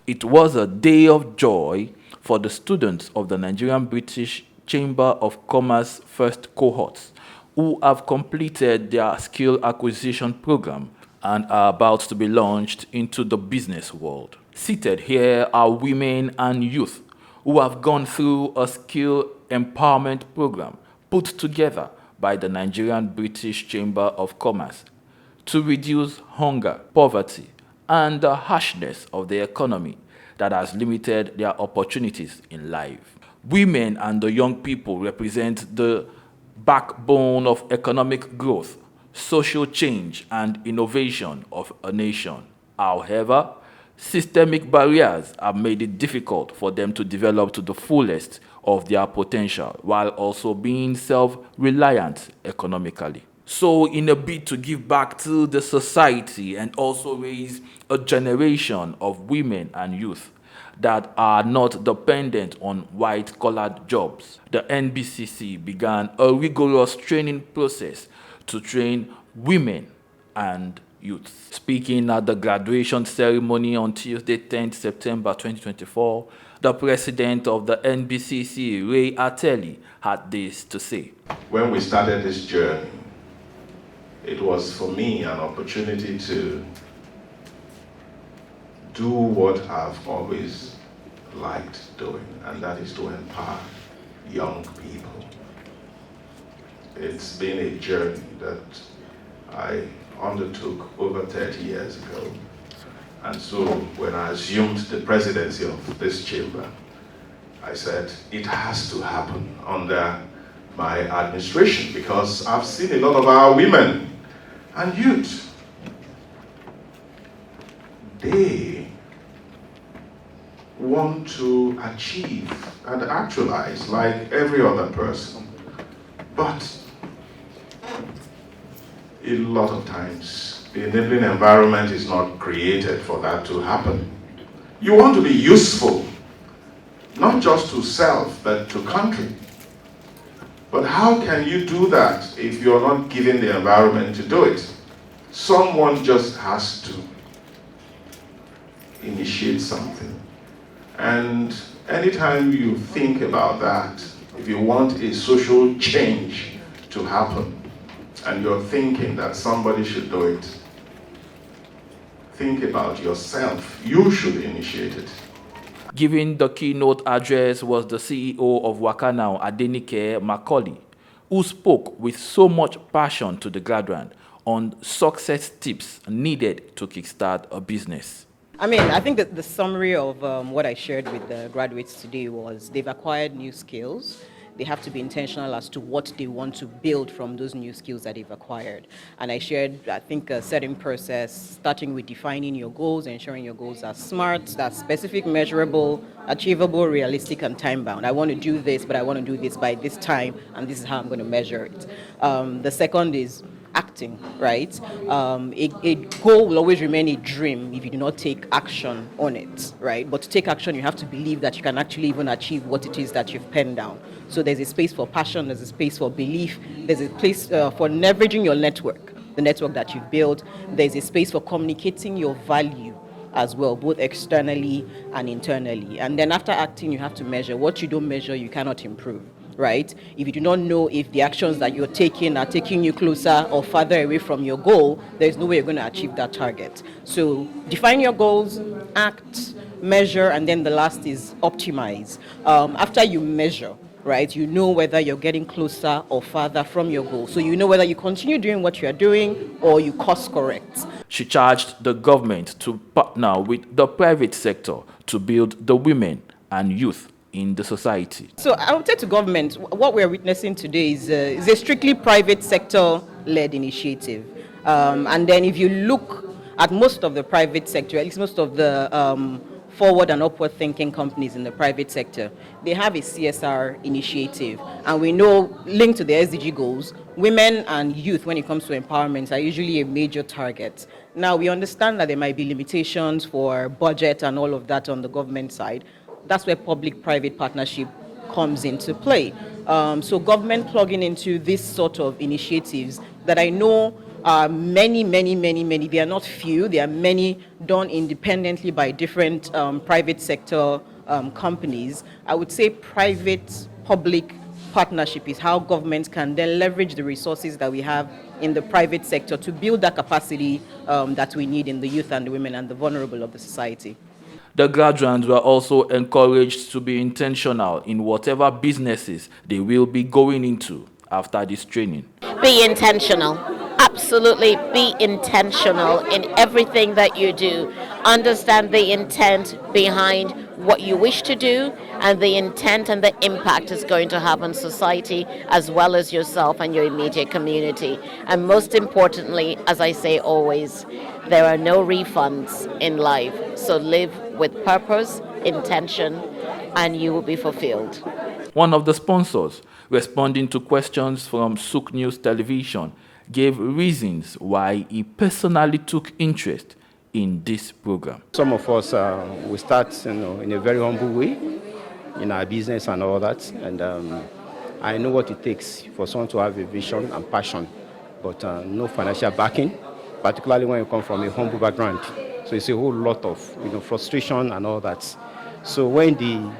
It was a day of joy for the students of the Nigerian British Chamber of Commerce first cohorts who have completed their skill acquisition program and are about to be launched into the business world. Seated here are women and youth who have gone through a skill empowerment program put together by the Nigerian British Chamber of Commerce to reduce hunger, poverty, and the harshness of the economy that has limited their opportunities in life. Women and the young people represent the backbone of economic growth, social change, and innovation of a nation. However, systemic barriers have made it difficult for them to develop to the fullest of their potential while also being self-reliant economically. So, in a bid to give back to the society and also raise a generation of women and youth that are not dependent on white-collared jobs, the NBCC began a rigorous training process to train women and youth. Speaking at the graduation ceremony on Tuesday, 10th September 2024, the president of the NBCC, Ray Ateli, had this to say. When we started this journey, it was for me an opportunity to do what I've always liked doing, and that is to empower young people. It's been a journey that I undertook over 30 years ago. And so when I assumed the presidency of this chamber, I said it has to happen under my administration because I've seen a lot of our women and youth. They want to achieve and actualize like every other person. But a lot of times, the enabling environment is not created for that to happen. You want to be useful, not just to self, but to country. But how can you do that if you're not given the environment to do it? Someone just has to initiate something. And anytime you think about that, if you want a social change to happen, and you're thinking that somebody should do it, think about yourself. You should initiate it. Giving the keynote address was the CEO of Wakanao, Adenike Macaulay, who spoke with so much passion to the graduate on success tips needed to kickstart a business. I think that the summary of what I shared with the graduates today was they've acquired new skills. They have to be intentional as to what they want to build from those new skills that they've acquired. And I shared, I think, a certain process, starting with defining your goals, ensuring your goals are smart, that's specific, measurable, achievable, realistic, and time-bound. I want to do this, but I want to do this by this time, and this is how I'm going to measure it. The second is acting, right? A goal will always remain a dream if you do not take action on it, right? But to take action, you have to believe that you can actually even achieve what it is that you've penned down. So there's a space for passion, there's a space for belief, there's a place for leveraging your network, the network that you've built. There's a space for communicating your value as well, both externally and internally. And then after acting, you have to measure. What you don't measure, you cannot improve. Right? If you do not know if the actions that you're taking are taking you closer or farther away from your goal, there's no way you're going to achieve that target. So define your goals, act, measure, and then the last is optimize. After you measure, right, you know whether you're getting closer or farther from your goal. So you know whether you continue doing what you're doing or you course correct. She charged the government to partner with the private sector to build the women and youth in the society. So I would say to government, what we're witnessing today is a strictly private sector-led initiative. And then if you look at most of the private sector, at least most of the forward and upward thinking companies in the private sector, they have a CSR initiative. And we know, linked to the SDG goals, women and youth, when it comes to empowerment, are usually a major target. Now, we understand that there might be limitations for budget and all of that on the government side. That's where public-private partnership comes into play. So government plugging into this sort of initiatives that I know are many. They are not few. There are many done independently by different private sector companies. I would say private-public partnership is how governments can then leverage the resources that we have in the private sector to build that capacity that we need in the youth and the women and the vulnerable of the society. The graduates were also encouraged to be intentional in whatever businesses they will be going into after this training. Be intentional. Absolutely be intentional in everything that you do. Understand the intent behind what you wish to do and the intent and the impact it's going to have on society as well as yourself and your immediate community. And most importantly, as I say always, there are no refunds in life. So live with purpose, intention, and you will be fulfilled. One of the sponsors, responding to questions from Souq News Television, gave reasons why he personally took interest in this program. Some of us, we start in a very humble way in our business and all that. And I know what it takes for someone to have a vision and passion, but no financial backing, particularly when you come from a humble background. So it's a whole lot of frustration and all that. So when the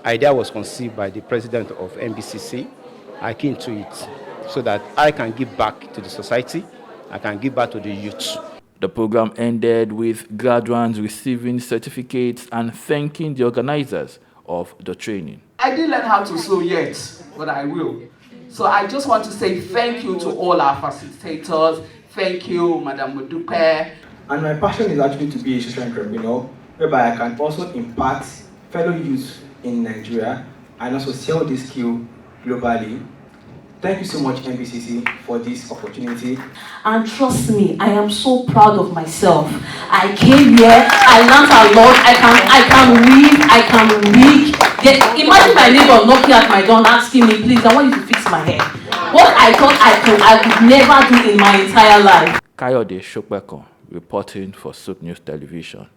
idea was conceived by the president of NBCC, I came to it so that I can give back to the society, I can give back to the youth. The program ended with graduates receiving certificates and thanking the organizers of the training. I didn't learn how to sew yet, but I will. So I just want to say thank you to all our facilitators. Thank you, Madam Modupe. And my passion is actually to be a social entrepreneur, whereby I can also impact fellow youth in Nigeria and also sell this skill globally. Thank you so much, NBCC, for this opportunity. And trust me, I am so proud of myself. I came here, I learned a lot. I can read, I can read. Imagine my neighbor knocking at my door asking me, please, I want you to fix my hair. What I thought I could never do in my entire life. Kayode Shopeko, reporting for Souq News Television.